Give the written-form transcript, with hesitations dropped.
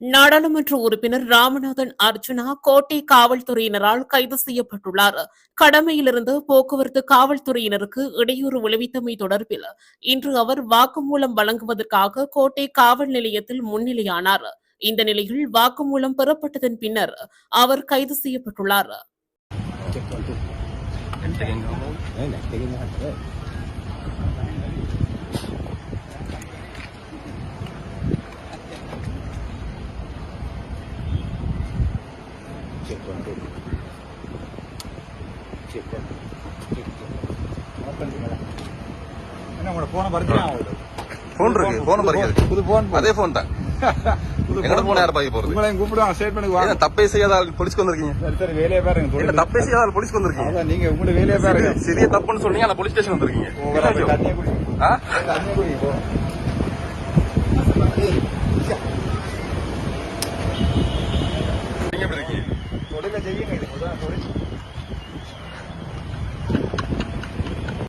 நாடாளுமன்ற உறுப்பினர் ராமநாதன் அர்ஜுனா கோட்டை காவல்துறையினரால் கைது செய்யப்பட்டுள்ளார். கடமையிலிருந்து போக்குவரத்து காவல்துறையினருக்கு இடையூறு விளைவித்தமை தொடர்பில் இன்று அவர் வாக்குமூலம் வழங்குவதற்காக கோட்டை காவல் நிலையத்தில் முன்னிலையானார். இந்த நிலையில் வாக்குமூலம் பெறப்பட்டதன் பின்னர் அவர் கைது செய்யப்பட்டுள்ளார். அதே போன் தான் தப்பே செய்யாத போலீஸ்க்கு வந்திருக்கீங்க. தப்பே செய்யாத போலீஸ்க்கு வந்திருக்கீங்க. நீங்க உங்களோட வேலையை பாருங்க. சிறிய தப்புன்னு சொன்னீங்க, ஆனா போலீஸ் ஸ்டேஷன் வந்திருக்கீங்க. நீங்க எப்படி இருக்கீங்க?